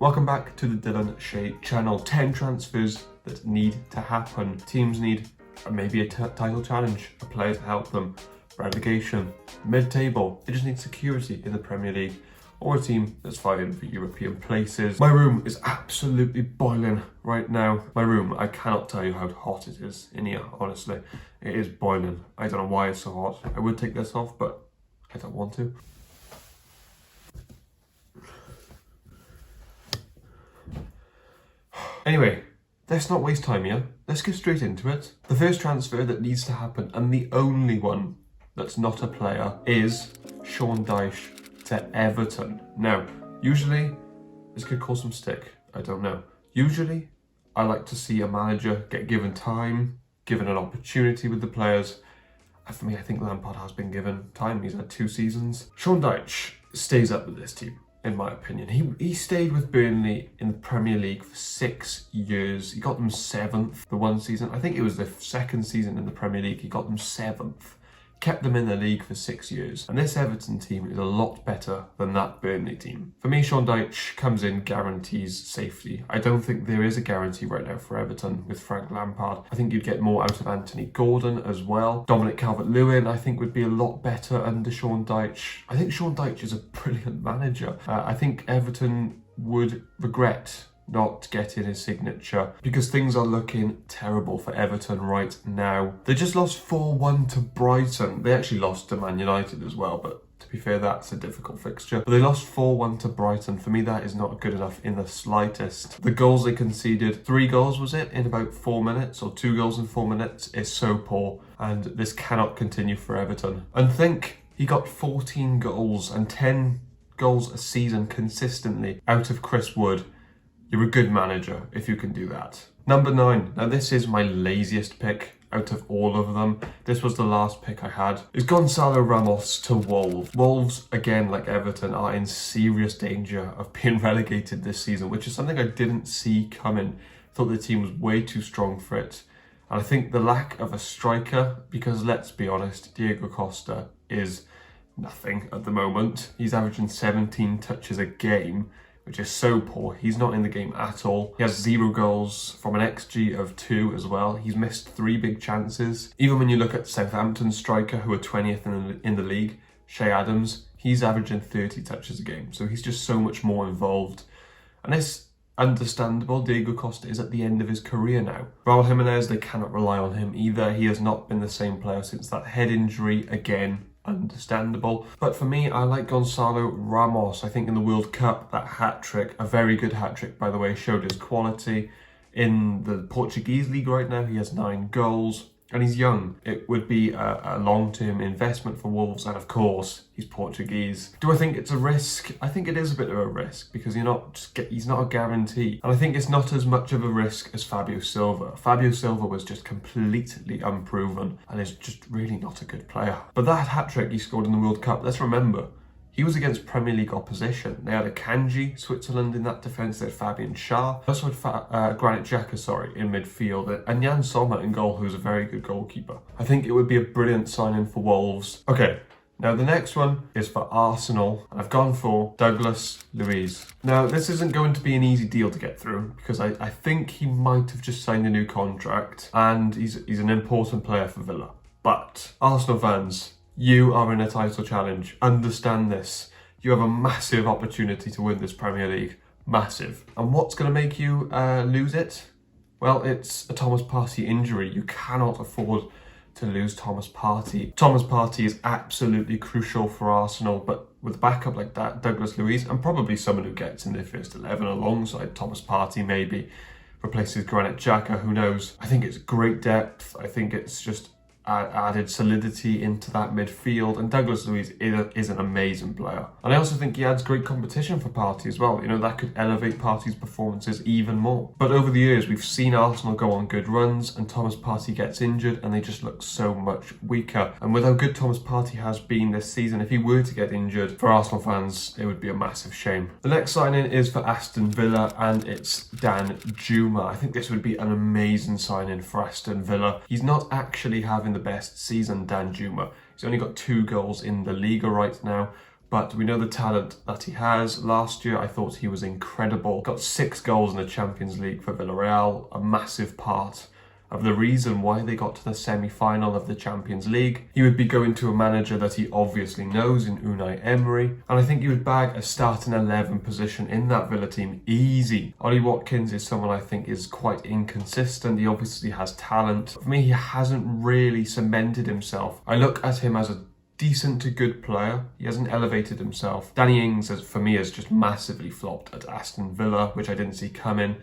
Welcome back to the Dylan Shea channel. 10 transfers that need to happen. Teams need maybe a title challenge, a player to help them, relegation, mid-table. They just need security in the Premier League, or a team that's fighting for European places. My room is absolutely boiling right now. My room, I cannot tell you how hot it is in here, honestly. It is boiling. I don't know why it's so hot. I would take this off, but I don't want to. Anyway, let's not waste time here. Let's get straight into it. The first transfer that needs to happen, and the only one that's not a player, is Sean Dyche to Everton. Now, usually, this could cause some stick. I don't know. Usually, I like to see a manager get given time, given an opportunity with the players. And for me, I think Lampard has been given time. He's had 2 seasons. Sean Dyche stays up with this team, in my opinion. He stayed with Burnley in the Premier League for 6 years. He got them 7th the one season. I think it was the second season in the Premier League. He got them 7th. Kept them in the league for 6 years. And this Everton team is a lot better than that Burnley team. For me, Sean Dyche comes in, guarantees safety. I don't think there is a guarantee right now for Everton with Frank Lampard. I think you'd get more out of Anthony Gordon as well. Dominic Calvert-Lewin, I think, would be a lot better under Sean Dyche. I think Sean Dyche is a brilliant manager. I think Everton would regret not getting his signature because things are looking terrible for Everton right now. They just lost 4-1 to Brighton. They actually lost to Man United as well, but to be fair, that's a difficult fixture. But they lost 4-1 to Brighton. For me, that is not good enough in the slightest. The goals they conceded, 3 goals was it, in about 4 minutes, or 2 goals in 4 minutes, is so poor. And this cannot continue for Everton. And think, he got 14 goals and 10 goals a season consistently out of Chris Wood. You're a good manager if you can do that. Number 9. Now this is my laziest pick out of all of them. This was the last pick I had. Is Gonzalo Ramos to Wolves. Wolves, again, like Everton, are in serious danger of being relegated this season, which is something I didn't see coming. I thought the team was way too strong for it. And I think the lack of a striker, because let's be honest, Diego Costa is nothing at the moment. He's averaging 17 touches a game, which is so poor. He's not in the game at all. He has 0 goals from an XG of 2 as well. He's missed 3 big chances. Even when you look at Southampton's striker, who are 20th in the league, Shea Adams, he's averaging 30 touches a game. So he's just so much more involved. And it's understandable. Diego Costa is at the end of his career now. Raul Jimenez, they cannot rely on him either. He has not been the same player since that head injury again. Understandable. But for me, I like Gonzalo Ramos. I think in the World Cup, that hat-trick, a very good hat-trick by the way, showed his quality. In the Portuguese league right now, he has 9 goals and he's young. It would be a long-term investment for Wolves, and of course, he's Portuguese. Do I think it's a risk? I think it is a bit of a risk because he's not a guarantee. And I think it's not as much of a risk as Fabio Silva. Fabio Silva was just completely unproven and is just really not a good player. But that hat-trick he scored in the World Cup, let's remember, he was against Premier League opposition. They had a Kanji, Switzerland in that defence. They had Fabian Schär. They also had Granit Xhaka, in midfield. And Jan Sommer in goal, who's a very good goalkeeper. I think it would be a brilliant signing for Wolves. Okay, now the next one is for Arsenal. And I've gone for Douglas Luiz. Now, this isn't going to be an easy deal to get through because I think he might have just signed a new contract. And he's an important player for Villa. But Arsenal fans, you are in a title challenge. Understand this. You have a massive opportunity to win this Premier League. Massive. And what's going to make you lose it? Well, it's a Thomas Partey injury. You cannot afford to lose Thomas Partey. Thomas Partey is absolutely crucial for Arsenal, but with a backup like that, Douglas Luiz, and probably someone who gets in their first 11 alongside Thomas Partey, maybe replaces Granit Xhaka, who knows? I think it's great depth. I think it's just added solidity into that midfield, and Douglas Luiz is an amazing player. And I also think he adds great competition for Partey as well. You know, that could elevate Partey's performances even more. But over the years, we've seen Arsenal go on good runs and Thomas Partey gets injured and they just look so much weaker. And with how good Thomas Partey has been this season, if he were to get injured, for Arsenal fans, it would be a massive shame. The next signing is for Aston Villa, and it's Dan Juma. I think this would be an amazing signing for Aston Villa. He's not actually having the best season, Dan Juma. He's only got 2 goals in the Liga right now, but we know the talent that he has. Last year, I thought he was incredible. Got 6 goals in the Champions League for Villarreal, a massive part of the reason why they got to the semi-final of the Champions League. He would be going to a manager that he obviously knows in Unai Emery, and I think he would bag a starting 11 position in that Villa team easy. Ollie Watkins is someone I think is quite inconsistent. He obviously has talent. For me, he hasn't really cemented himself. I look at him as a decent to good player. He hasn't elevated himself. Danny Ings, for me, has just massively flopped at Aston Villa, which I didn't see coming.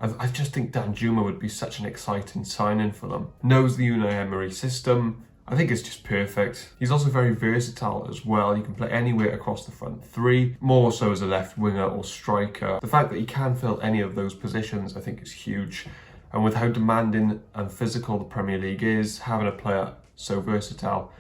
I just think Danjuma would be such an exciting signing for them. Knows the Unai Emery system. I think it's just perfect. He's also very versatile as well. You can play anywhere across the front three, more so as a left winger or striker. The fact that he can fill any of those positions, I think, is huge. And with how demanding and physical the Premier League is, having a player so versatile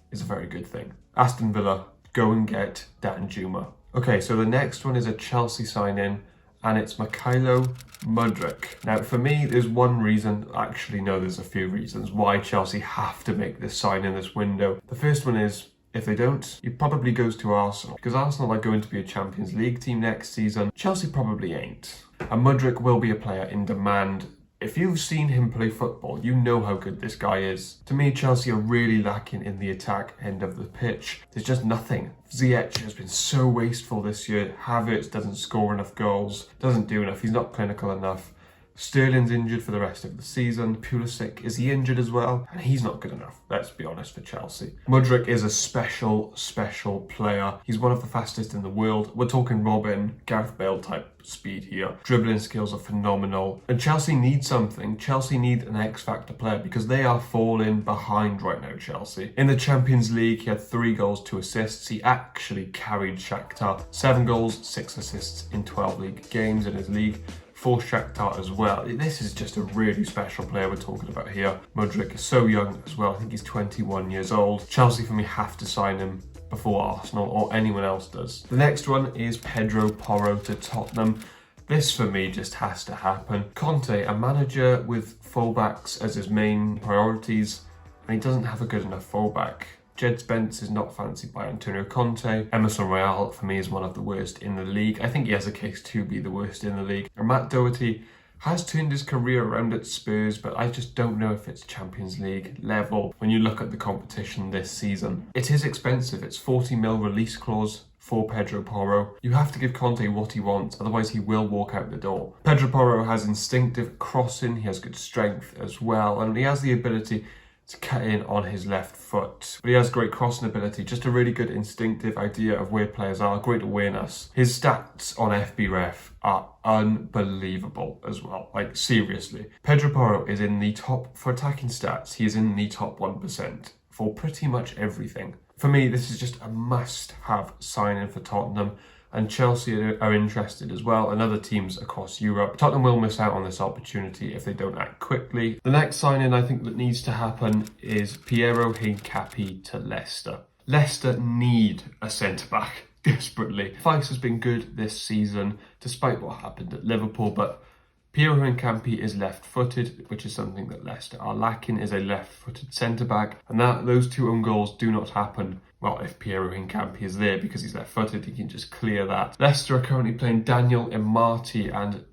is a very good thing. Aston Villa, go and get Danjuma. Okay, so the next one is a Chelsea signing, and it's Mykhailo Mudryk. Now, for me, there's one reason, actually no, there's a few reasons why Chelsea have to make this sign in this window. The first one is, if they don't, he probably goes to Arsenal, because Arsenal are going to be a Champions League team next season. Chelsea probably ain't. And Mudryk will be a player in demand. If you've seen him play football, you know how good this guy is. To me, Chelsea are really lacking in the attack end of the pitch. There's just nothing. Ziyech has been so wasteful this year. Havertz doesn't score enough goals, doesn't do enough, he's not clinical enough. Sterling's injured for the rest of the season. Pulisic, is he injured as well? And he's not good enough, let's be honest, for Chelsea. Mudryk is a special player. He's one of the fastest in the world. We're talking Robin, Gareth Bale type speed here. Dribbling skills are phenomenal. And Chelsea need something. Chelsea need an X-factor player because they are falling behind right now, Chelsea. In the Champions League, he had 3 goals, 2 assists. He actually carried Shakhtar. 7 goals, 6 assists in 12 league games in his league. For Shakhtar as well. This is just a really special player we're talking about here. Mudryk is so young as well. I think he's 21 years old. Chelsea, for me, have to sign him before Arsenal or anyone else does. The next one is Pedro Porro to Tottenham. This, for me, just has to happen. Conte, a manager with fullbacks as his main priorities, and he doesn't have a good enough fullback. Jed Spence is not fancied by Antonio Conte. Emerson Royal, for me, is one of the worst in the league. I think he has a case to be the worst in the league. And Matt Doherty has turned his career around at Spurs, but I just don't know if it's Champions League level when you look at the competition this season. It is expensive. It's 40 mil release clause for Pedro Porro. You have to give Conte what he wants, otherwise he will walk out the door. Pedro Porro has instinctive crossing, he has good strength as well, and he has the ability to cut in on his left foot. But he has great crossing ability, just a really good instinctive idea of where players are, great awareness. His stats on FBref are unbelievable as well, like seriously. Pedro Porro is in the top, for attacking stats, he is in the top 1% for pretty much everything. For me, this is just a must-have signing for Tottenham. And Chelsea are interested as well, and other teams across Europe. Tottenham will miss out on this opportunity if they don't act quickly. The next signing I think that needs to happen is Piero Hincapié to Leicester. Leicester need a centre-back desperately. Fice has been good this season, despite what happened at Liverpool, but Piero Hincapié is left-footed, which is something that Leicester are lacking, is a left-footed centre-back, and those 2 own goals do not happen. Well, if Piero Hincapié is there because he's left-footed, he can just clear that. Leicester are currently playing Daniel Imati, and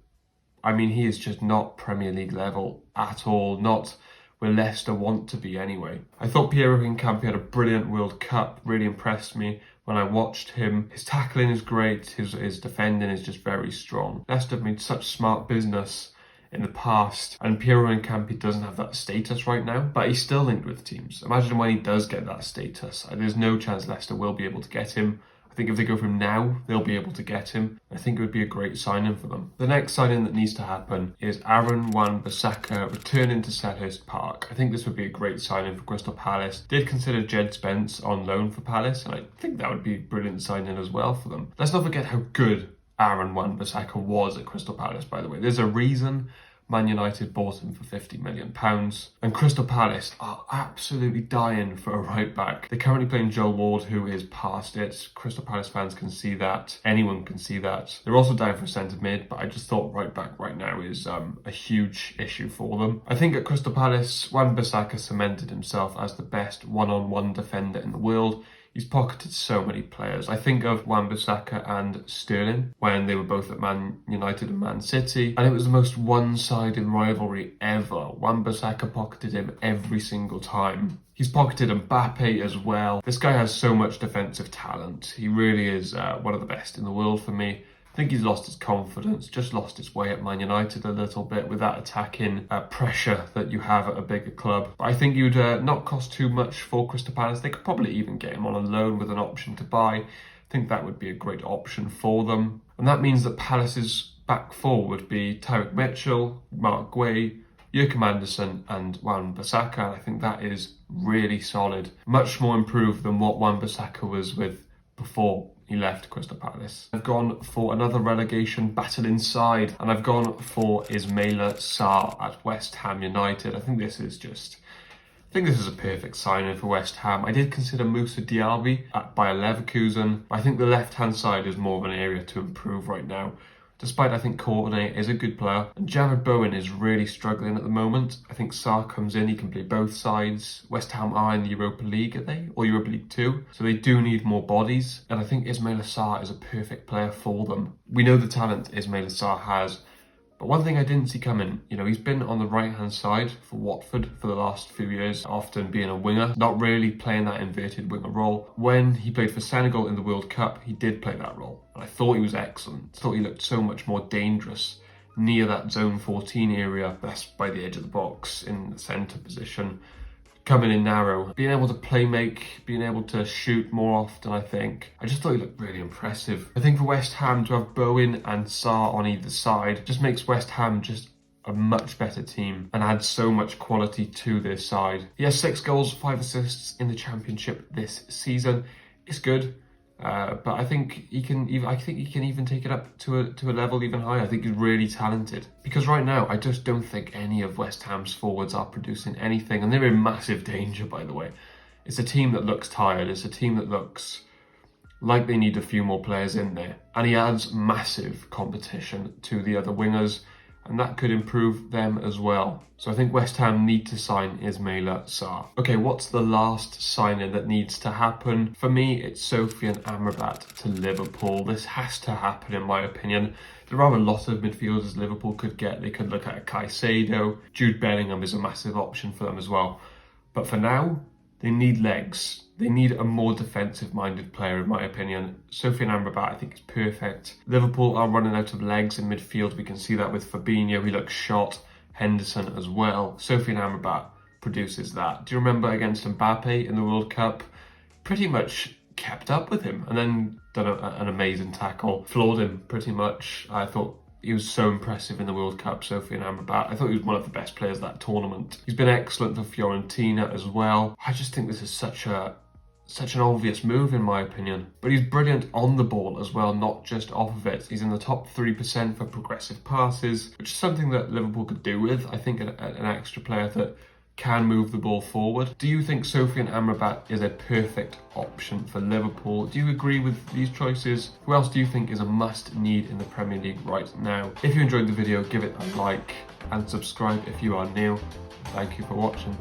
I mean, he is just not Premier League level at all, not where Leicester want to be anyway. I thought Piero Hincapié had a brilliant World Cup, really impressed me when I watched him. His tackling is great, his defending is just very strong. Leicester have made such smart business in the past, and Piero Hincapié doesn't have that status right now, but he's still linked with teams. Imagine when he does get that status. There's no chance Leicester will be able to get him. I think if they go for him now, they'll be able to get him. I think it would be a great signing for them. The next signing that needs to happen is Aaron Wan-Bissaka returning to Selhurst Park. I think this would be a great signing for Crystal Palace. Did consider Jed Spence on loan for Palace, and I think that would be a brilliant signing as well for them. Let's not forget how good Aaron Wan-Bissaka was at Crystal Palace, by the way. There's a reason Man United bought him for £50 million. And Crystal Palace are absolutely dying for a right back. They're currently playing Joel Ward, who is past it. Crystal Palace fans can see that. Anyone can see that. They're also dying for centre mid, but I just thought right back right now is a huge issue for them. I think at Crystal Palace, Wan-Bissaka cemented himself as the best one-on-one defender in the world. He's pocketed so many players. I think of Wan-Bissaka and Sterling when they were both at Man United and Man City, and it was the most one-sided rivalry ever. Wan-Bissaka pocketed him every single time. He's pocketed Mbappe as well. This guy has so much defensive talent. He really is one of the best in the world for me. I think he's lost his confidence, just lost his way at Man United a little bit with that attacking pressure that you have at a bigger club. But I think you'd not cost too much for Crystal Palace. They could probably even get him on a loan with an option to buy. I think that would be a great option for them. And that means that Palace's back four would be Tyrick Mitchell, Mark Guay, Joachim Andersen and Wan-Bissaka. I think that is really solid. Much more improved than what Wan-Bissaka was with before he left Crystal Palace. I've gone for another relegation battle inside, and I've gone for Ismaila Sarr at West Ham United. I think this is a perfect signing for West Ham. I did consider Moussa Diaby at Bayer Leverkusen. I think the left-hand side is more of an area to improve right now. Despite I think Courtenay is a good player, and Jared Bowen is really struggling at the moment. I think Sarr comes in, he can play both sides. West Ham are in the Europa League, are they? Or Europa League 2. So they do need more bodies, and I think Ismaila Sarr is a perfect player for them. We know the talent Ismaila Sarr has, but one thing I didn't see coming, he's been on the right-hand side for Watford for the last few years, often being a winger, not really playing that inverted winger role. When he played for Senegal in the World Cup, he did play that role, and I thought he was excellent. I thought he looked so much more dangerous near that zone 14 area, that's by the edge of the box in the centre position. Coming in narrow, being able to play make, being able to shoot more often, I just thought he looked really impressive. I think for West Ham to have Bowen and Sarr on either side just makes West Ham just a much better team and adds so much quality to their side. He has 6 goals, 5 assists in the Championship this season. It's good. But I think he can even take it up to a level even higher. I think he's really talented. Because right now, I just don't think any of West Ham's forwards are producing anything, and they're in massive danger, by the way. It's a team that looks tired. It's a team that looks like they need a few more players in there. And he adds massive competition to the other wingers, and that could improve them as well. So I think West Ham need to sign Ismaila Sarr. Okay, what's the last signing that needs to happen? For me, it's Sofyan Amrabat to Liverpool. This has to happen in my opinion. There are a lot of midfielders Liverpool could get. They could look at a Caicedo. Jude Bellingham is a massive option for them as well. But for now, they need legs. They need a more defensive-minded player, in my opinion. Sofyan Amrabat, I think, is perfect. Liverpool are running out of legs in midfield. We can see that with Fabinho. He looks shot. Henderson as well. Sofyan Amrabat produces that. Do you remember against Mbappe in the World Cup? Pretty much kept up with him and then done an amazing tackle. Floored him, pretty much. I thought he was so impressive in the World Cup, Sofyan Amrabat. I thought he was one of the best players of that tournament. He's been excellent for Fiorentina as well. I just think this is such an obvious move in my opinion. But he's brilliant on the ball as well, not just off of it. He's in the top 3% for progressive passes, which is something that Liverpool could do with. I think an extra player that can move the ball forward. Do you think Sofyan Amrabat is a perfect option for Liverpool? Do you agree with these choices? Who else do you think is a must-need in the Premier League right now? If you enjoyed the video, give it a like and subscribe if you are new. Thank you for watching.